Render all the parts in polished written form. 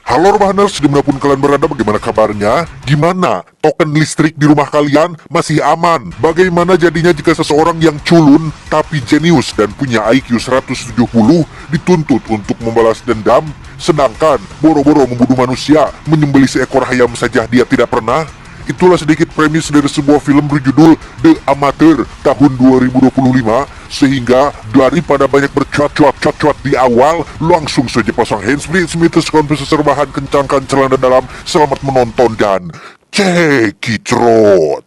Halo Rumahers, dimanapun kalian berada, bagaimana kabarnya? Gimana? Token listrik di rumah kalian masih aman? Bagaimana jadinya jika seseorang yang culun tapi jenius dan punya IQ 170 dituntut untuk membalas dendam? Sedangkan boro-boro membunuh manusia, menyembelih seekor ayam saja dia tidak pernah? Itulah sedikit premis dari sebuah film berjudul The Amateur tahun 2025. Sehingga daripada banyak bercuat-cuat di awal, langsung saja pasang handsfree, smites, kompresor bahan, kencangkan celana dalam. Selamat menonton dan cekicrot.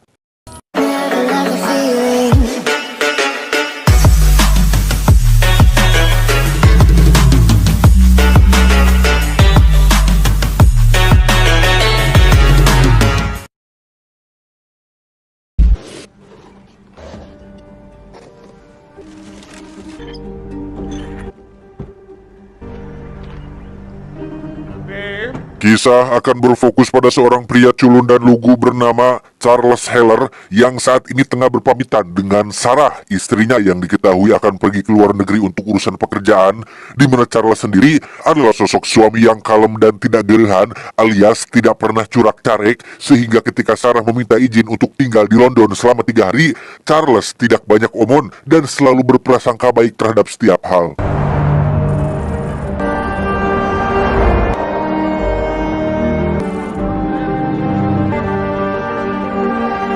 Kisah akan berfokus pada seorang pria culun dan lugu bernama Charles Heller yang saat ini tengah berpamitan dengan Sarah, istrinya yang diketahui akan pergi ke luar negeri untuk urusan pekerjaan, di mana Charles sendiri adalah sosok suami yang kalem dan tidak gerehan alias tidak pernah curak-carek, sehingga ketika Sarah meminta izin untuk tinggal di London selama 3 hari, Charles tidak banyak omong dan selalu berprasangka baik terhadap setiap hal.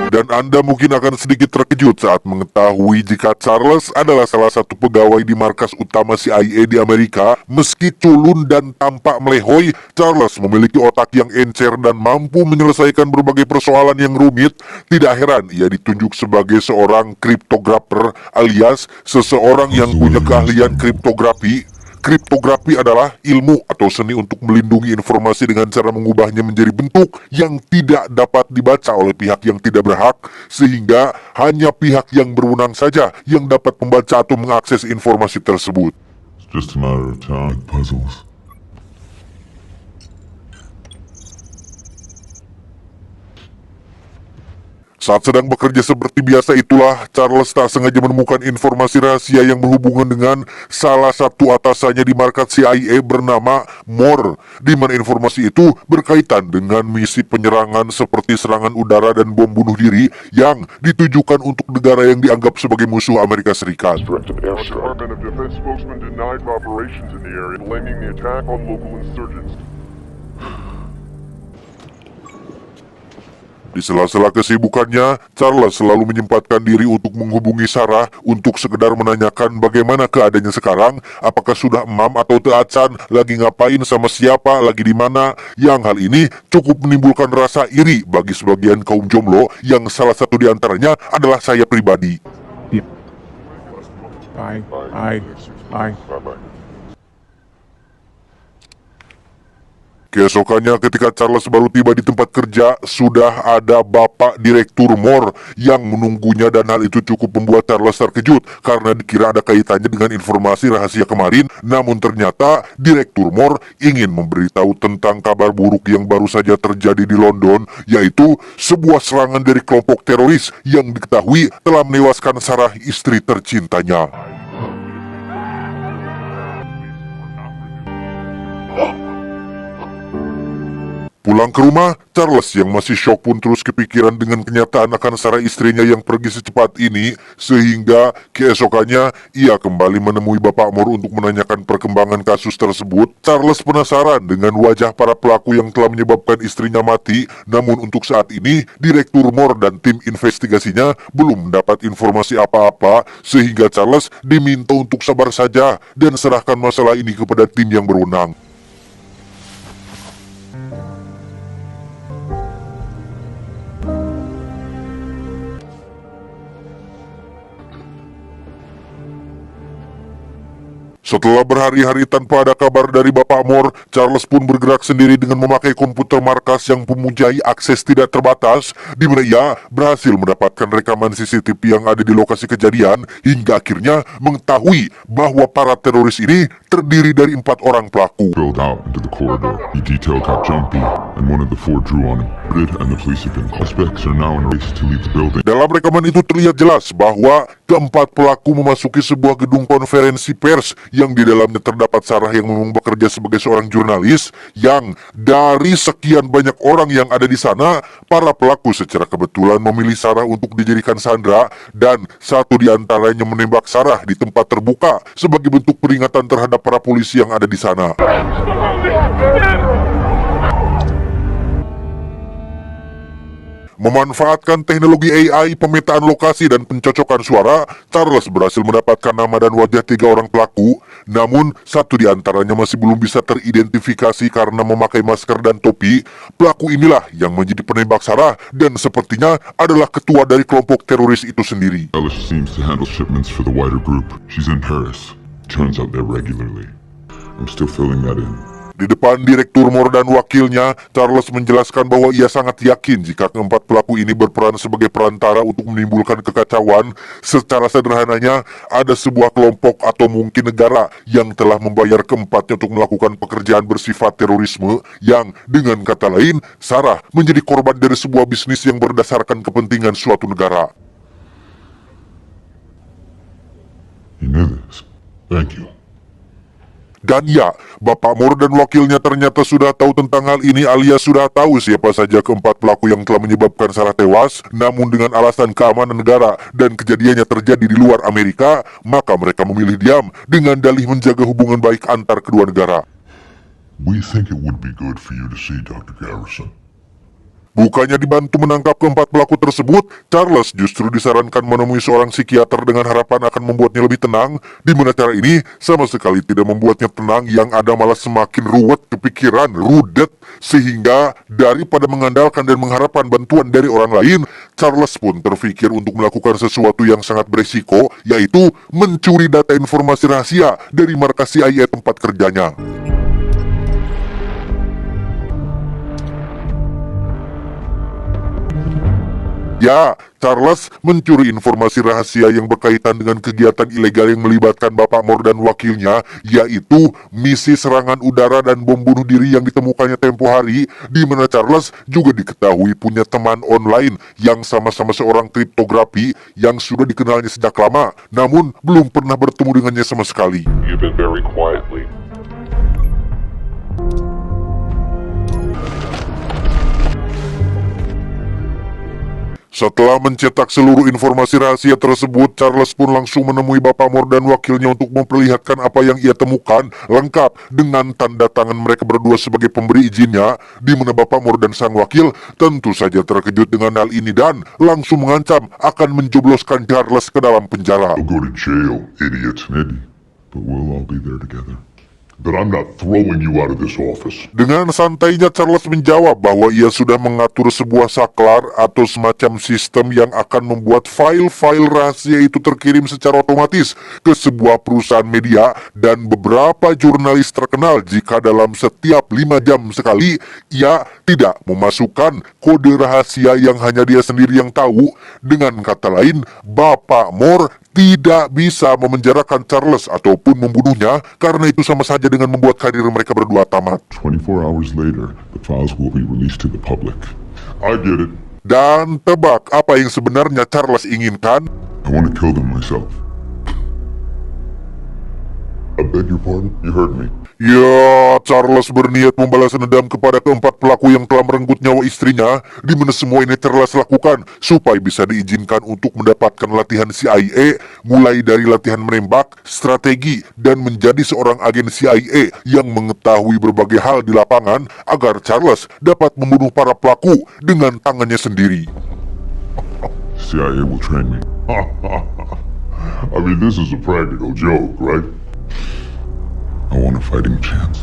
Dan Anda mungkin akan sedikit terkejut saat mengetahui jika Charles adalah salah satu pegawai di markas utama CIA di Amerika. Meski culun dan tampak melehoi, Charles memiliki otak yang encer dan mampu menyelesaikan berbagai persoalan yang rumit. Tidak heran ia ditunjuk sebagai seorang kriptografer alias seseorang yang punya keahlian kriptografi. Kriptografi adalah ilmu atau seni untuk melindungi informasi dengan cara mengubahnya menjadi bentuk yang tidak dapat dibaca oleh pihak yang tidak berhak, sehingga hanya pihak yang berwenang saja yang dapat membaca atau mengakses informasi tersebut. It's just a matter of time. Puzzles. Saat sedang bekerja seperti biasa itulah, Charles tak sengaja menemukan informasi rahasia yang berhubungan dengan salah satu atasannya di markas CIA bernama Moore, di mana informasi itu berkaitan dengan misi penyerangan seperti serangan udara dan bom bunuh diri yang ditujukan untuk negara yang dianggap sebagai musuh Amerika Serikat. Department of Defense spokesman denied operations in the area, blaming the attack on local insurgents. Di sela-sela kesibukannya, Charles selalu menyempatkan diri untuk menghubungi Sarah untuk sekedar menanyakan bagaimana keadaannya sekarang, apakah sudah emam atau teacan, lagi ngapain sama siapa, lagi di mana. Yang hal ini cukup menimbulkan rasa iri bagi sebagian kaum jomblo yang salah satu di antaranya adalah saya pribadi. Bye. Keesokannya ketika Charles baru tiba di tempat kerja, sudah ada Bapak Direktur Moore yang menunggunya, dan hal itu cukup membuat Charles terkejut karena dikira ada kaitannya dengan informasi rahasia kemarin. Namun ternyata Direktur Moore ingin memberitahu tentang kabar buruk yang baru saja terjadi di London, yaitu sebuah serangan dari kelompok teroris yang diketahui telah menewaskan Sarah, istri tercintanya. Pulang ke rumah, Charles yang masih syok pun terus kepikiran dengan kenyataan akan Sarah, istrinya yang pergi secepat ini, sehingga keesokannya ia kembali menemui Bapak Moore untuk menanyakan perkembangan kasus tersebut. Charles penasaran dengan wajah para pelaku yang telah menyebabkan istrinya mati, namun untuk saat ini Direktur Moore dan tim investigasinya belum mendapat informasi apa-apa, sehingga Charles diminta untuk sabar saja dan serahkan masalah ini kepada tim yang berwenang. Setelah berhari-hari tanpa ada kabar dari Bapak Moore, Charles pun bergerak sendiri dengan memakai komputer markas yang mempunyai akses tidak terbatas, di mana ia berhasil mendapatkan rekaman CCTV yang ada di lokasi kejadian, hingga akhirnya mengetahui bahwa para teroris ini terdiri dari 4 orang pelaku. Spilled out into the corridor. The detail got jumpy and one of the four drew on him. And the police have been called. Suspects are now in a race to leave the building. Dalam rekaman itu terlihat jelas bahwa keempat pelaku memasuki sebuah gedung konferensi pers yang di dalamnya terdapat Sarah yang memang bekerja sebagai seorang jurnalis, yang dari sekian banyak orang yang ada di sana, para pelaku secara kebetulan memilih Sarah untuk dijadikan sandera, dan satu di antaranya menembak Sarah di tempat terbuka sebagai bentuk peringatan terhadap para polisi yang ada di sana. Memanfaatkan teknologi AI, pemetaan lokasi, dan pencocokan suara, Charles berhasil mendapatkan nama dan wajah 3 orang pelaku. Namun, satu di antaranya masih belum bisa teridentifikasi karena memakai masker dan topi. Pelaku inilah yang menjadi penembak Sarah dan sepertinya adalah ketua dari kelompok teroris itu sendiri. Alice seems to handle shipments for the wider group. She's in Paris. Turns out there regularly. I'm still filling that in. Di depan Direktur Moore dan wakilnya, Charles menjelaskan bahwa ia sangat yakin jika keempat pelaku ini berperan sebagai perantara untuk menimbulkan kekacauan. Secara sederhananya, ada sebuah kelompok atau mungkin negara yang telah membayar keempatnya untuk melakukan pekerjaan bersifat terorisme, yang dengan kata lain, Sarah menjadi korban dari sebuah bisnis yang berdasarkan kepentingan suatu negara. You knew this. Thank you. Dan ya, Bapak Moore dan wakilnya ternyata sudah tahu tentang hal ini, alias sudah tahu siapa saja keempat pelaku yang telah menyebabkan Sarah tewas. Namun dengan alasan keamanan negara dan kejadiannya terjadi di luar Amerika, maka mereka memilih diam dengan dalih menjaga hubungan baik antar kedua negara. We think it would be good for you to see Dr. Garrison. Bukannya dibantu menangkap keempat pelaku tersebut, Charles justru disarankan menemui seorang psikiater dengan harapan akan membuatnya lebih tenang, di mana cara ini sama sekali tidak membuatnya tenang, yang ada malah semakin ruwet kepikiran, rudet, sehingga daripada mengandalkan dan mengharapkan bantuan dari orang lain, Charles pun terpikir untuk melakukan sesuatu yang sangat beresiko, yaitu mencuri data informasi rahasia dari markas CIA tempat kerjanya. Ya, Charles mencuri informasi rahasia yang berkaitan dengan kegiatan ilegal yang melibatkan Bapak Moore dan wakilnya, yaitu misi serangan udara dan bom bunuh diri yang ditemukannya tempo hari, di mana Charles juga diketahui punya teman online yang sama-sama seorang kriptografi yang sudah dikenalnya sejak lama, namun belum pernah bertemu dengannya sama sekali. You've been very quietly. Setelah mencetak seluruh informasi rahasia tersebut, Charles pun langsung menemui Bapak Moore dan wakilnya untuk memperlihatkan apa yang ia temukan, lengkap dengan tanda tangan mereka berdua sebagai pemberi izinnya, di mana Bapak Moore dan sang wakil tentu saja terkejut dengan hal ini dan langsung mengancam akan menjebloskan Charles ke dalam penjara. You'll go to jail, idiot. Maybe. But we'll all be there together. But I'm not throwing you out of this office. Dengan santainya Charles menjawab bahwa ia sudah mengatur sebuah saklar atau semacam sistem yang akan membuat file-file rahasia itu terkirim secara otomatis ke sebuah perusahaan media dan beberapa jurnalis terkenal jika dalam setiap 5 jam sekali ia tidak memasukkan kode rahasia yang hanya dia sendiri yang tahu. Dengan kata lain, Bapak Moore tidak bisa memenjarakan Charles ataupun membunuhnya karena itu sama saja dengan membuat karir mereka berdua tamat. 24 hours later, the files will be released to the public. I get it. Dan tebak apa yang sebenarnya Charles inginkan? I want to kill them myself. I beg your pardon? You heard me. Ya, Charles berniat membalas dendam kepada keempat pelaku yang telah merenggut nyawa istrinya, di mana semua ini Charles lakukan supaya bisa diizinkan untuk mendapatkan latihan CIA, mulai dari latihan menembak, strategi, dan menjadi seorang agen CIA yang mengetahui berbagai hal di lapangan agar Charles dapat membunuh para pelaku dengan tangannya sendiri. CIA will train me. I mean, this is a practical joke, right? I want a fighting chance.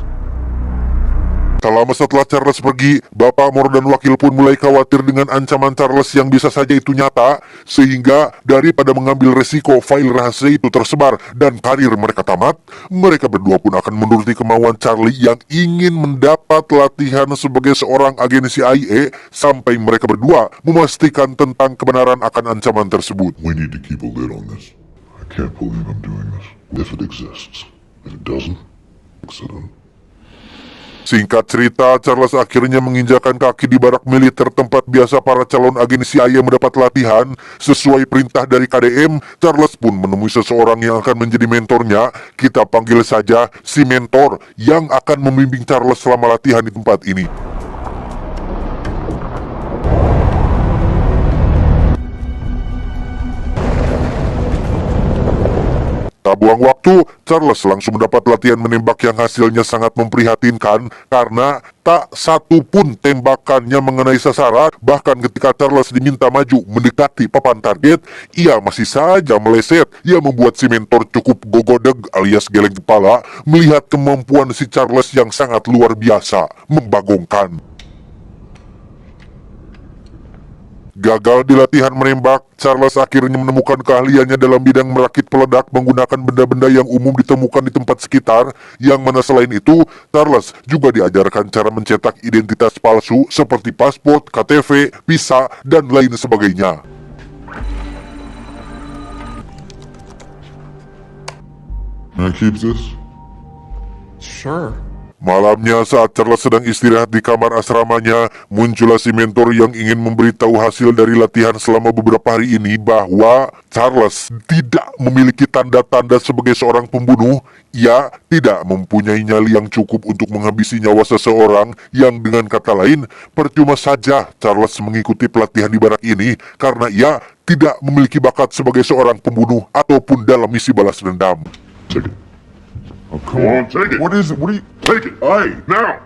Tak lama setelah Charles pergi, Bapak Moore dan wakil pun mulai khawatir dengan ancaman Charles yang bisa saja itu nyata, sehingga daripada mengambil resiko file rahasia itu tersebar dan karir mereka tamat, mereka berdua pun akan menuruti kemauan Charlie yang ingin mendapat latihan sebagai seorang agen CIA sampai mereka berdua memastikan tentang kebenaran akan ancaman tersebut. We need to keep a lid on this. I can't believe I'm doing this. If it exists. If it doesn't, accident. Singkat cerita, Charles akhirnya menginjakan kaki di barak militer tempat biasa para calon agen CIA mendapat latihan. Sesuai perintah dari KDM, Charles pun menemui seseorang yang akan menjadi mentornya. Kita panggil saja si mentor yang akan membimbing Charles selama latihan di tempat ini. Tak buang waktu, Charles langsung mendapat latihan menembak yang hasilnya sangat memprihatinkan karena tak satu pun tembakannya mengenai sasaran. Bahkan ketika Charles diminta maju mendekati papan target, ia masih saja meleset. Ia membuat si mentor cukup gogodeg alias geleng kepala melihat kemampuan si Charles yang sangat luar biasa, membagongkan. Gagal di latihan menembak, Charles akhirnya menemukan keahliannya dalam bidang merakit peledak menggunakan benda-benda yang umum ditemukan di tempat sekitar. Yang mana selain itu, Charles juga diajarkan cara mencetak identitas palsu seperti paspor, KTP, visa, dan lain sebagainya. Can I keep this? Sure. Malamnya saat Charles sedang istirahat di kamar asramanya, muncullah si mentor yang ingin memberitahu hasil dari latihan selama beberapa hari ini bahwa Charles tidak memiliki tanda-tanda sebagai seorang pembunuh. Ia tidak mempunyai nyali yang cukup untuk menghabisi nyawa seseorang, yang dengan kata lain, percuma saja Charles mengikuti pelatihan di barak ini karena ia tidak memiliki bakat sebagai seorang pembunuh ataupun dalam misi balas dendam. Take it. Oh, Come on, take it. What is it? What are you... Take it. Aye, now.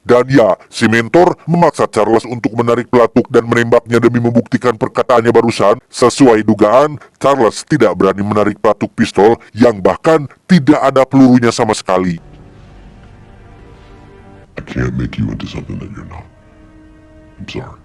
Dan ya, si mentor memaksa Charles untuk menarik pelatuk dan menembaknya demi membuktikan perkataannya barusan. Sesuai dugaan, Charles tidak berani menarik pelatuk pistol yang bahkan tidak ada pelurunya sama sekali. I can't make you into something that you're not. I'm sorry.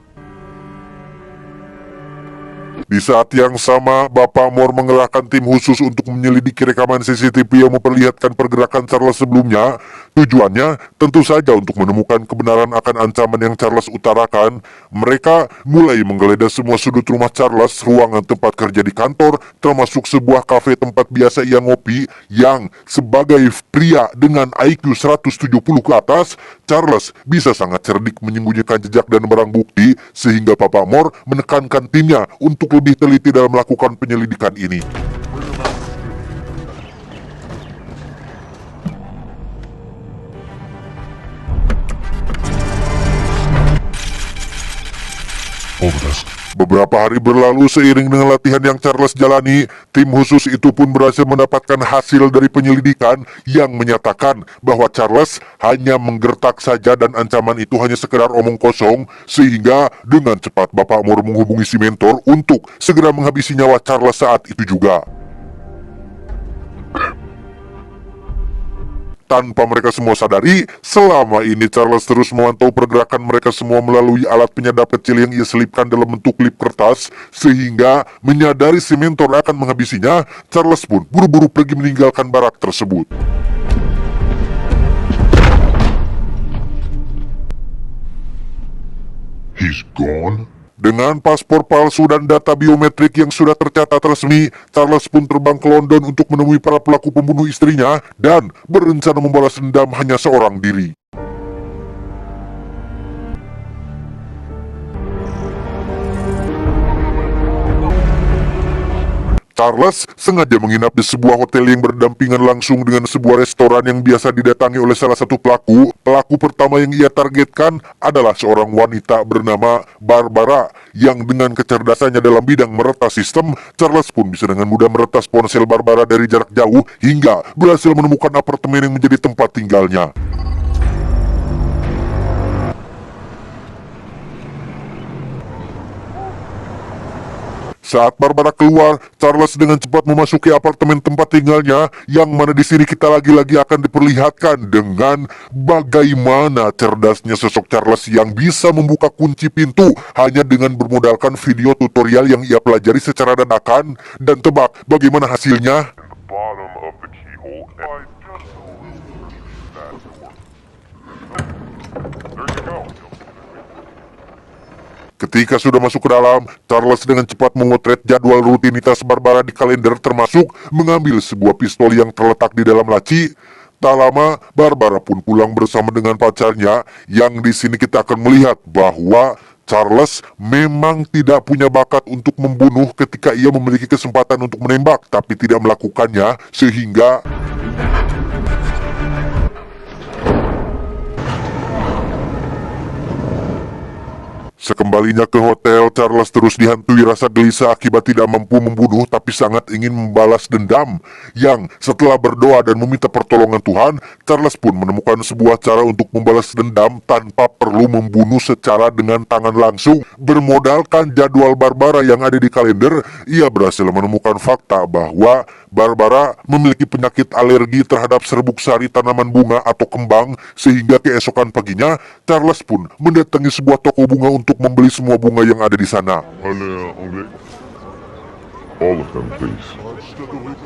Di saat yang sama, Bapak Moore mengerahkan tim khusus untuk menyelidiki rekaman CCTV yang memperlihatkan pergerakan Charles sebelumnya. Tujuannya tentu saja untuk menemukan kebenaran akan ancaman yang Charles utarakan. Mereka mulai menggeledah semua sudut rumah Charles, ruangan tempat kerja di kantor, termasuk sebuah kafe tempat biasa ia ngopi, yang sebagai pria dengan IQ 170 ke atas, Charles bisa sangat cerdik menyembunyikan jejak dan barang bukti, sehingga Bapak Moore menekankan timnya untuk lebih teliti dalam melakukan penyelidikan ini. Overdesk. Beberapa hari berlalu seiring dengan latihan yang Charles jalani, tim khusus itu pun berhasil mendapatkan hasil dari penyelidikan yang menyatakan bahwa Charles hanya menggertak saja dan ancaman itu hanya sekedar omong kosong, sehingga dengan cepat Bapak Moore menghubungi si mentor untuk segera menghabisi nyawa Charles saat itu juga. Tanpa mereka semua sadari, selama ini Charles terus memantau pergerakan mereka semua melalui alat penyadap kecil yang ia selipkan dalam bentuk klip kertas, sehingga menyadari si mentor akan menghabisinya, Charles pun buru-buru pergi meninggalkan barak tersebut. He's gone? Dengan paspor palsu dan data biometrik yang sudah tercatat resmi, Charles pun terbang ke London untuk menemui para pelaku pembunuh istrinya dan berencana membalas dendam hanya seorang diri. Charles sengaja menginap di sebuah hotel yang berdampingan langsung dengan sebuah restoran yang biasa didatangi oleh salah satu pelaku. Pelaku pertama yang ia targetkan adalah seorang wanita bernama Barbara, yang dengan kecerdasannya dalam bidang meretas sistem, Charles pun bisa dengan mudah meretas ponsel Barbara dari jarak jauh hingga berhasil menemukan apartemen yang menjadi tempat tinggalnya. Saat Barbara keluar, Charles dengan cepat memasuki apartemen tempat tinggalnya, yang mana di sini kita lagi-lagi akan diperlihatkan dengan bagaimana cerdasnya sosok Charles yang bisa membuka kunci pintu hanya dengan bermodalkan video tutorial yang ia pelajari secara dadakan. Dan tebak bagaimana hasilnya? The bottom of the keyhole. I just that to work. There you go. Ketika sudah masuk ke dalam, Charles dengan cepat memotret jadwal rutinitas Barbara di kalender, termasuk mengambil sebuah pistol yang terletak di dalam laci. Tak lama, Barbara pun pulang bersama dengan pacarnya, yang di sini kita akan melihat bahwa Charles memang tidak punya bakat untuk membunuh ketika ia memiliki kesempatan untuk menembak, tapi tidak melakukannya, sehingga sekembalinya ke hotel, Charles terus dihantui rasa gelisah akibat tidak mampu membunuh tapi sangat ingin membalas dendam. Yang setelah berdoa dan meminta pertolongan Tuhan, Charles pun menemukan sebuah cara untuk membalas dendam tanpa perlu membunuh secara dengan tangan langsung. Bermodalkan jadwal Barbara yang ada di kalender, ia berhasil menemukan fakta bahwa Barbara memiliki penyakit alergi terhadap serbuk sari tanaman bunga atau kembang, sehingga keesokan paginya Charles pun mendatangi sebuah toko bunga untuk membeli semua bunga yang ada di sana. All of them, please.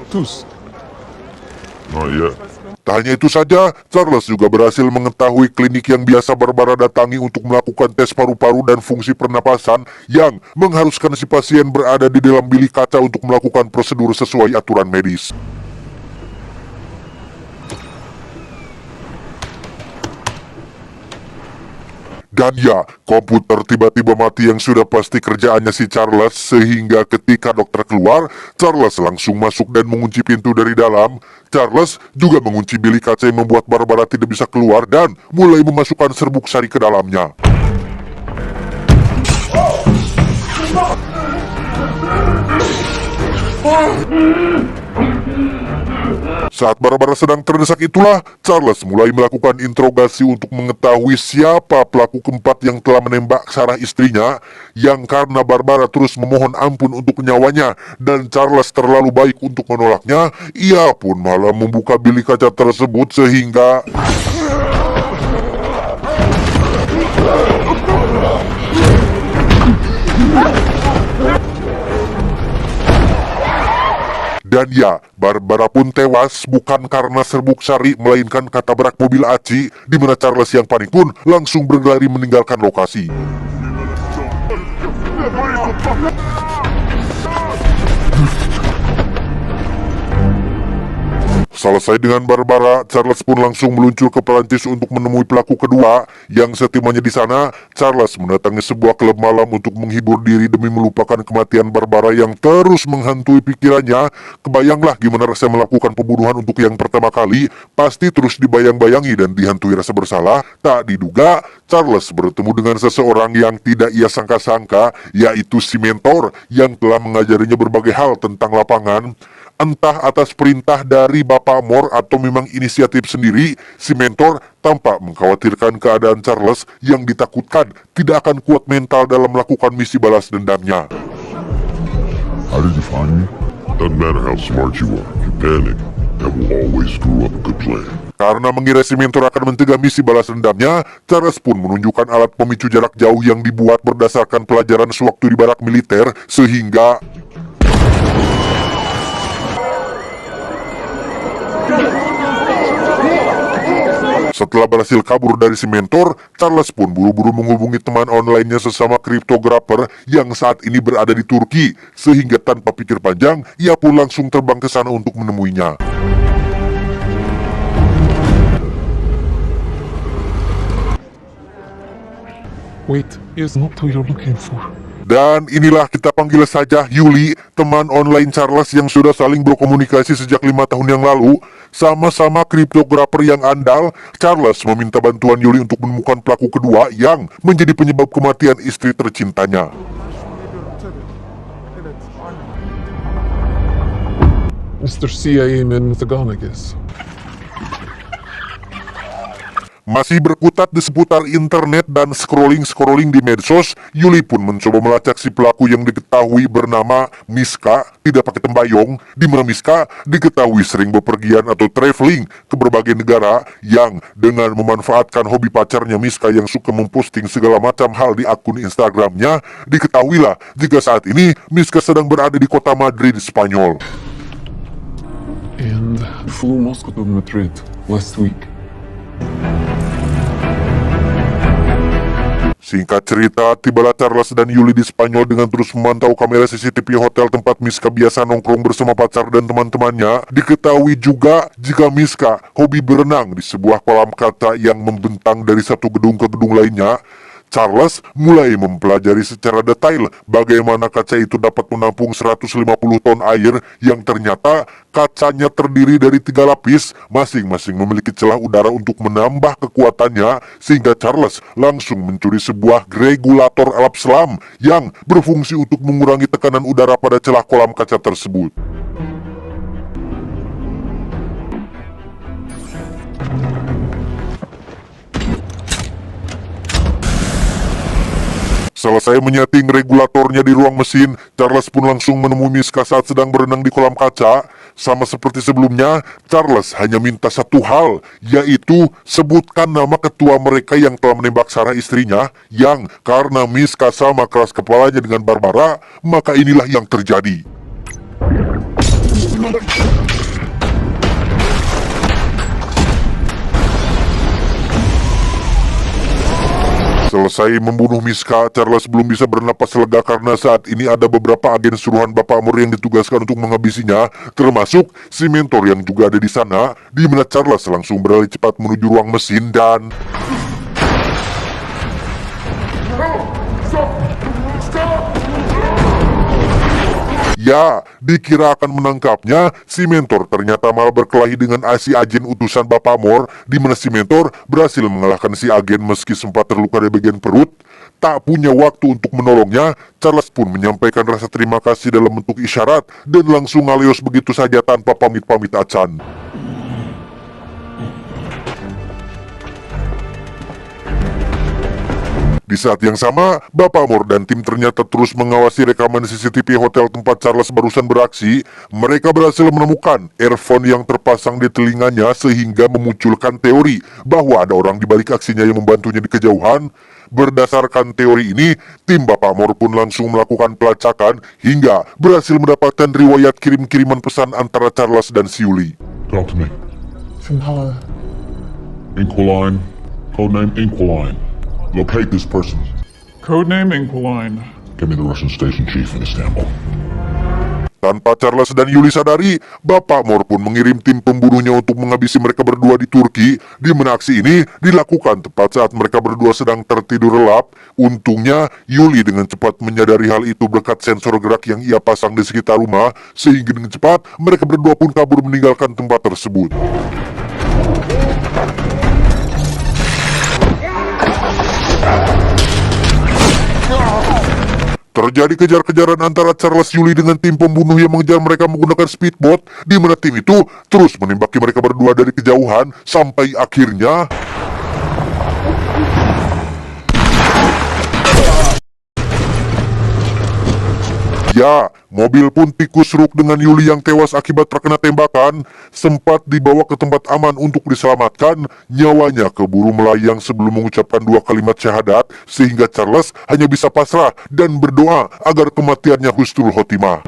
Tous. Not yet. Tak hanya itu saja, Charles juga berhasil mengetahui klinik yang biasa Barbara datangi untuk melakukan tes paru-paru dan fungsi pernapasan yang mengharuskan si pasien berada di dalam bilik kaca untuk melakukan prosedur sesuai aturan medis. Dan ya, komputer tiba-tiba mati yang sudah pasti kerjaannya si Charles, sehingga ketika dokter keluar, Charles langsung masuk dan mengunci pintu dari dalam. Charles juga mengunci bilik kaca yang membuat Barbara tidak bisa keluar dan mulai memasukkan serbuk sari ke dalamnya. Saat Barbara sedang terdesak itulah, Charles mulai melakukan interogasi untuk mengetahui siapa pelaku keempat yang telah menembak Sarah istrinya, yang karena Barbara terus memohon ampun untuk nyawanya dan Charles terlalu baik untuk menolaknya, ia pun malah membuka bilik kaca tersebut sehingga dan ya, Barbara pun tewas bukan karena serbuk sari melainkan ketabrak mobil Aci, di mana Charles yang panik pun langsung berlari meninggalkan lokasi. Selesai dengan Barbara, Charles pun langsung meluncur ke Perancis untuk menemui pelaku kedua. Yang setimanya di sana, Charles mendatangi sebuah klub malam untuk menghibur diri demi melupakan kematian Barbara yang terus menghantui pikirannya. Kebayanglah gimana rasanya melakukan pembunuhan untuk yang pertama kali, pasti terus dibayang-bayangi dan dihantui rasa bersalah. Tak diduga, Charles bertemu dengan seseorang yang tidak ia sangka-sangka, yaitu si mentor yang telah mengajarinya berbagai hal tentang lapangan. Entah atas perintah dari Bapak Moore atau memang inisiatif sendiri, si mentor tampak mengkhawatirkan keadaan Charles yang ditakutkan tidak akan kuat mental dalam melakukan misi balas dendamnya. How did you find me? Doesn't matter how smart you are. You panic. That will always screw up a good plan. Karena mengira si mentor akan mencegah misi balas dendamnya, Charles pun menunjukkan alat pemicu jarak jauh yang dibuat berdasarkan pelajaran sewaktu di barak militer, sehingga setelah berhasil kabur dari si mentor, Charles pun buru-buru menghubungi teman online-nya sesama kriptografer yang saat ini berada di Turki, sehingga tanpa pikir panjang, ia pun langsung terbang ke sana untuk menemuinya. Wait, it's not who you're looking for. Dan inilah kita panggil saja Yuli, teman online Charles yang sudah saling berkomunikasi sejak 5 tahun yang lalu. Sama-sama kriptografer yang andal, Charles meminta bantuan Yuli untuk menemukan pelaku kedua yang menjadi penyebab kematian istri tercintanya. Mr. CIA man with a gun, I guess. Masih berkutat di seputar internet dan scrolling-scrolling di medsos, Yuli pun mencoba melacak si pelaku yang diketahui bernama Miska, tidak pakai tembayong, di mana Miska diketahui sering bepergian atau traveling ke berbagai negara, yang dengan memanfaatkan hobi pacarnya Miska yang suka memposting segala macam hal di akun Instagramnya, diketahuilah jika saat ini Miska sedang berada di kota Madrid, Spanyol. And flew Moscow to Madrid last week. Singkat cerita, tibalah Charles dan Yuli di Spanyol dengan terus memantau kamera CCTV hotel tempat Miska biasa nongkrong bersama pacar dan teman-temannya. Diketahui juga jika Miska hobi berenang di sebuah kolam kaca yang membentang dari satu gedung ke gedung lainnya. Charles mulai mempelajari secara detail bagaimana kaca itu dapat menampung 150 ton air yang ternyata kacanya terdiri dari 3 lapis, masing-masing memiliki celah udara untuk menambah kekuatannya, sehingga Charles langsung mencuri sebuah regulator elap selam yang berfungsi untuk mengurangi tekanan udara pada celah kolam kaca tersebut. Selesai menyeting regulatornya di ruang mesin, Charles pun langsung menemui Miska saat sedang berenang di kolam kaca. Sama seperti sebelumnya, Charles hanya minta satu hal, yaitu sebutkan nama ketua mereka yang telah menembak Sarah istrinya, yang karena Miska sama keras kepalanya dengan Barbara, maka inilah yang terjadi. Selesai membunuh Miska, Charles belum bisa bernapas lega karena saat ini ada beberapa agen suruhan Bapak Amor yang ditugaskan untuk menghabisinya, termasuk si mentor yang juga ada di sana, di mana Charles langsung berlari cepat menuju ruang mesin dan... Ya, dikira akan menangkapnya, si mentor ternyata malah berkelahi dengan si agen utusan Bapak Amor, di mana si mentor berhasil mengalahkan si agen meski sempat terluka di bagian perut. Tak punya waktu untuk menolongnya, Charles pun menyampaikan rasa terima kasih dalam bentuk isyarat dan langsung ngalios begitu saja tanpa pamit-pamit acan. Di saat yang sama, Bapak Amor dan tim ternyata terus mengawasi rekaman CCTV hotel tempat Charles barusan beraksi. Mereka berhasil menemukan earphone yang terpasang di telinganya sehingga memunculkan teori bahwa ada orang di balik aksinya yang membantunya di kejauhan. Berdasarkan teori ini, tim Bapak Amor pun langsung melakukan pelacakan hingga berhasil mendapatkan riwayat kirim-kiriman pesan antara Charles dan Yuli. Talk to me. From Hala. Inquiline. Codename Inquiline. Locate this person. Codename Inquiline. Get me the Russian station chief in Istanbul. Tanpa Charles dan Yuli sadari, Bapak Amor pun mengirim tim pembunuhnya untuk menghabisi mereka berdua di Turki, di mana aksi ini dilakukan tepat saat mereka berdua sedang tertidur lelap. Untungnya, Yuli dengan cepat menyadari hal itu berkat sensor gerak yang ia pasang di sekitar rumah, sehingga dengan cepat mereka berdua pun kabur meninggalkan tempat tersebut. Terjadi kejar-kejaran antara Charles Yuli dengan tim pembunuh yang mengejar mereka menggunakan speedboat, di mana tim itu terus menembaki mereka berdua dari kejauhan sampai akhirnya... Ya, mobil pun tikus ruk dengan Yuli yang tewas akibat terkena tembakan sempat dibawa ke tempat aman untuk diselamatkan. Nyawanya keburu melayang sebelum mengucapkan 2 kalimat syahadat, sehingga Charles hanya bisa pasrah dan berdoa agar kematiannya husnul khotimah.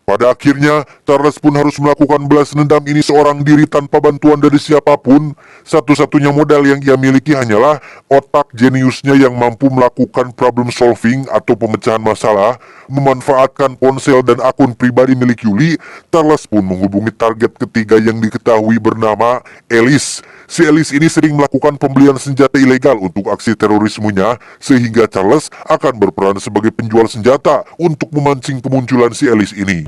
Pada akhirnya, Charles pun harus melakukan balas dendam ini seorang diri tanpa bantuan dari siapapun. Satu-satunya modal yang ia miliki hanyalah otak jeniusnya yang mampu melakukan problem solving atau pemecahan masalah. Memanfaatkan ponsel dan akun pribadi milik Yuli, Charles pun menghubungi target ketiga yang diketahui bernama Ellis. Si Ellis ini sering melakukan pembelian senjata ilegal untuk aksi terorismenya, sehingga Charles akan berperan sebagai penjual senjata untuk memancing kemunculan si Ellis ini.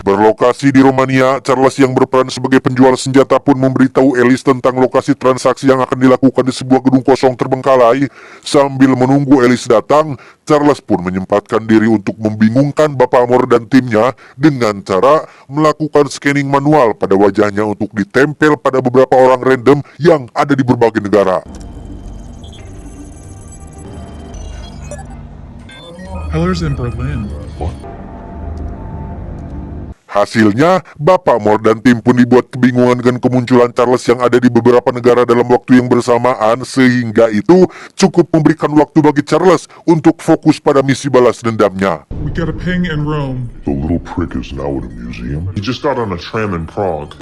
Berlokasi di Romania, Charles yang berperan sebagai penjual senjata pun memberitahu Ellis tentang lokasi transaksi yang akan dilakukan di sebuah gedung kosong terbengkalai. Sambil menunggu Ellis datang, Charles pun menyempatkan diri untuk membingungkan Bapak Amor dan timnya dengan cara melakukan scanning manual pada wajahnya untuk ditempel pada beberapa orang random yang ada di berbagai negara. Heller's in Berlin. What? Hasilnya, Bapak Moore dan tim pun dibuat kebingungan dengan kemunculan Charles yang ada di beberapa negara dalam waktu yang bersamaan, sehingga itu cukup memberikan waktu bagi Charles untuk fokus pada misi balas dendamnya. We got a ping in Rome. The little prick is now in a museum. He just got on a tram in Prague.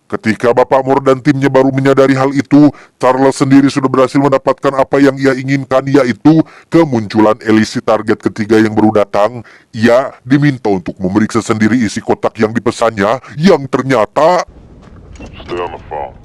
Ketika Bapak Moore dan timnya baru menyadari hal itu, Charles sendiri sudah berhasil mendapatkan apa yang ia inginkan, yaitu kemunculan Ellis, si target ketiga yang baru datang. Ia diminta untuk memeriksa sendiri isi kotak yang dipesannya, yang ternyata... Stay on the phone.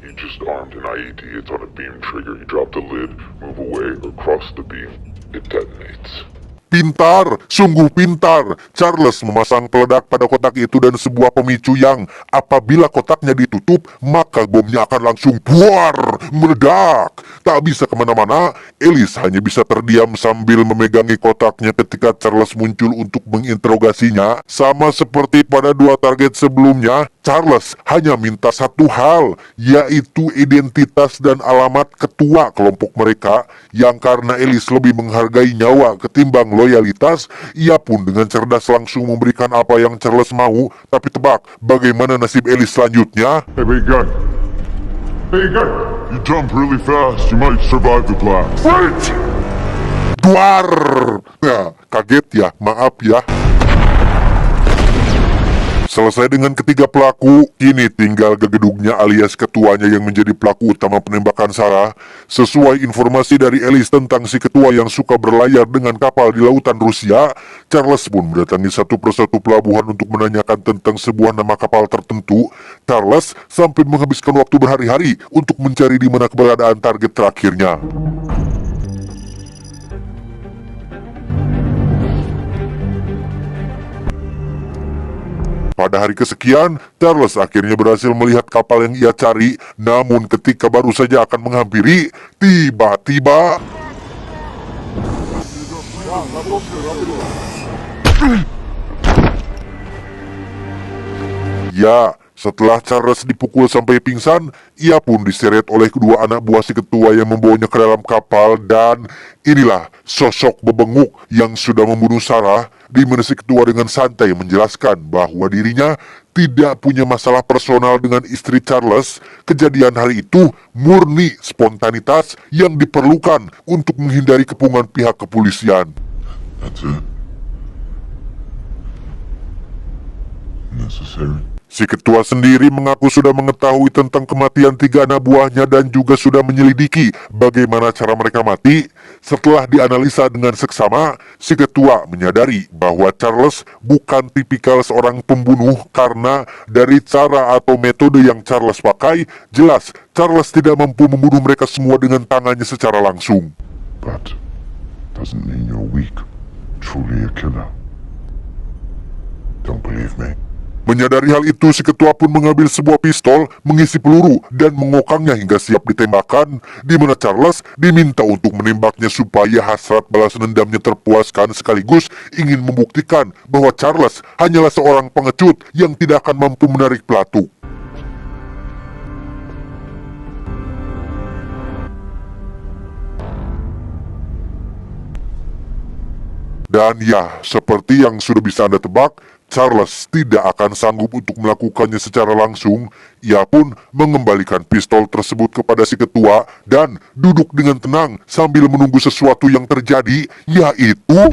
You just armed an IED. It's on a beam trigger. You drop the lid, move away, or cross the beam. It detonates. Pintar, sungguh pintar. Charles memasang peledak pada kotak itu dan sebuah pemicu yang apabila kotaknya ditutup, maka bomnya akan langsung buar, meledak. Tak bisa kemana-mana, Ellis hanya bisa terdiam sambil memegangi kotaknya ketika Charles muncul untuk menginterogasinya. Sama seperti pada dua target sebelumnya, Charles hanya minta satu hal, yaitu identitas dan alamat ketua kelompok mereka, yang karena Ellis lebih menghargai nyawa ketimbang loyalitas, ia pun dengan cerdas langsung memberikan apa yang Charles mau. Tapi tebak, bagaimana nasib Ellis selanjutnya? Hey, big guy. Big guy. You jump really fast. You might survive the blast. Wait! Duar! Ya, kaget ya, maaf ya. Selesai dengan ketiga pelaku, kini tinggal gegedugnya alias ketuanya yang menjadi pelaku utama penembakan Sarah. Sesuai informasi dari Ellis tentang si ketua yang suka berlayar dengan kapal di lautan Rusia, Charles pun mendatangi satu persatu pelabuhan untuk menanyakan tentang sebuah nama kapal tertentu. Charles sampai menghabiskan waktu berhari-hari untuk mencari di mana keberadaan target terakhirnya. Pada hari kesekian, Charles akhirnya berhasil melihat kapal yang ia cari. Namun ketika baru saja akan menghampiri, tiba-tiba... Ya, setelah Charles dipukul sampai pingsan, ia pun diseret oleh kedua anak buah si ketua yang membawanya ke dalam kapal. Dan inilah sosok bebenguk yang sudah membunuh Sarah, di mana si ketua dengan santai menjelaskan bahwa dirinya tidak punya masalah personal dengan istri Charles. Kejadian hari itu murni spontanitas yang diperlukan untuk menghindari kepungan pihak kepolisian. That's it. Necessary. Si ketua sendiri mengaku sudah mengetahui tentang kematian tiga anak buahnya dan juga sudah menyelidiki bagaimana cara mereka mati. Setelah dianalisa dengan seksama, si ketua menyadari bahwa Charles bukan tipikal seorang pembunuh karena dari cara atau metode yang Charles pakai, jelas Charles tidak mampu membunuh mereka semua dengan tangannya secara langsung. But doesn't mean you're weak. Truly a killer. Don't believe me? Menyadari hal itu, si ketua pun mengambil sebuah pistol, mengisi peluru, dan mengokangnya hingga siap ditembakkan, di mana Charles diminta untuk menembaknya supaya hasrat balas dendamnya terpuaskan, sekaligus ingin membuktikan bahwa Charles hanyalah seorang pengecut yang tidak akan mampu menarik pelatuk. Dan ya, seperti yang sudah bisa Anda tebak, Charles tidak akan sanggup untuk melakukannya secara langsung. Ia pun mengembalikan pistol tersebut kepada si ketua dan duduk dengan tenang sambil menunggu sesuatu yang terjadi, yaitu...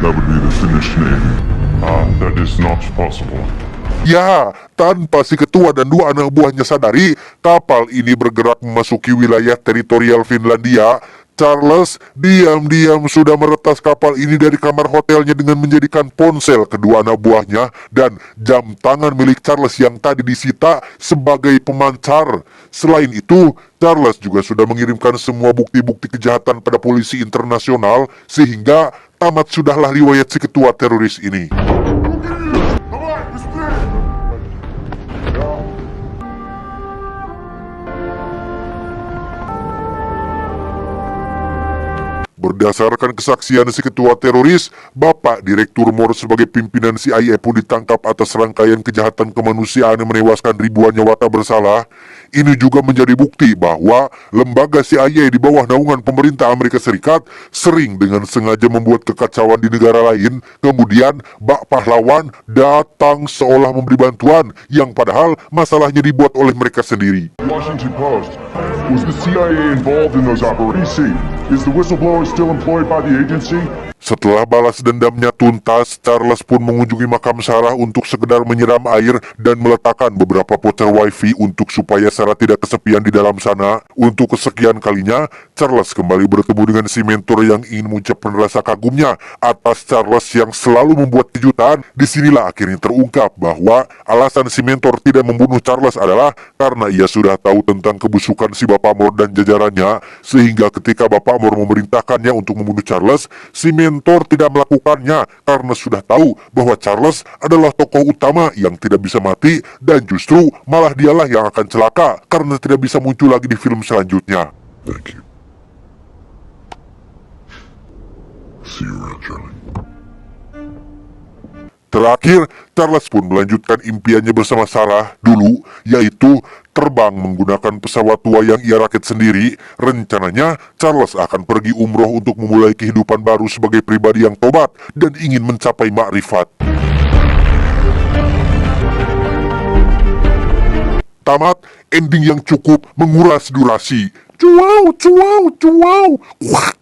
That would be the Finnish name. That is not possible. Ya, tanpa si ketua dan dua anak buahnya sadari, kapal ini bergerak memasuki wilayah teritorial Finlandia. Charles diam-diam sudah meretas kapal ini dari kamar hotelnya dengan menjadikan ponsel kedua anak buahnya dan jam tangan milik Charles yang tadi disita sebagai pemancar. Selain itu, Charles juga sudah mengirimkan semua bukti-bukti kejahatan pada polisi internasional, sehingga tamat sudahlah riwayat si ketua teroris ini. Berdasarkan kesaksian si ketua teroris, Bapak Direktur Moore sebagai pimpinan CIA pun ditangkap atas rangkaian kejahatan kemanusiaan yang menewaskan ribuan nyawa tak bersalah. Ini juga menjadi bukti bahwa lembaga CIA di bawah naungan pemerintah Amerika Serikat sering dengan sengaja membuat kekacauan di negara lain, kemudian bak pahlawan datang seolah memberi bantuan yang padahal masalahnya dibuat oleh mereka sendiri. Washington Post. Was the CIA involved in those operations? Is the whistleblower still employed by the agency? Setelah balas dendamnya tuntas, Charles pun mengunjungi makam Sarah untuk sekedar menyiram air dan meletakkan beberapa voucher wifi untuk supaya Sarah tidak kesepian di dalam sana. Untuk kesekian kalinya, Charles kembali bertemu dengan si mentor yang ingin mengucapkan rasa kagumnya atas Charles yang selalu membuat kejutan. Disinilah akhirnya terungkap bahwa alasan si mentor tidak membunuh Charles adalah karena ia sudah tahu tentang kebusukan si Bapak Moore dan jajarannya, sehingga ketika Bapak Moore memerintahkannya untuk membunuh Charles, si mentor tidak melakukannya karena sudah tahu bahwa Charles adalah tokoh utama yang tidak bisa mati dan justru malah dialah yang akan celaka karena tidak bisa muncul lagi di film selanjutnya. Thank you. See you around, Charlie. Terakhir, Charles pun melanjutkan impiannya bersama Sarah dulu, yaitu terbang menggunakan pesawat tua yang ia rakit sendiri. Rencananya, Charles akan pergi umroh untuk memulai kehidupan baru sebagai pribadi yang tobat dan ingin mencapai makrifat. Tamat, ending yang cukup menguras durasi. Cuau, cuau, cuau. Wah.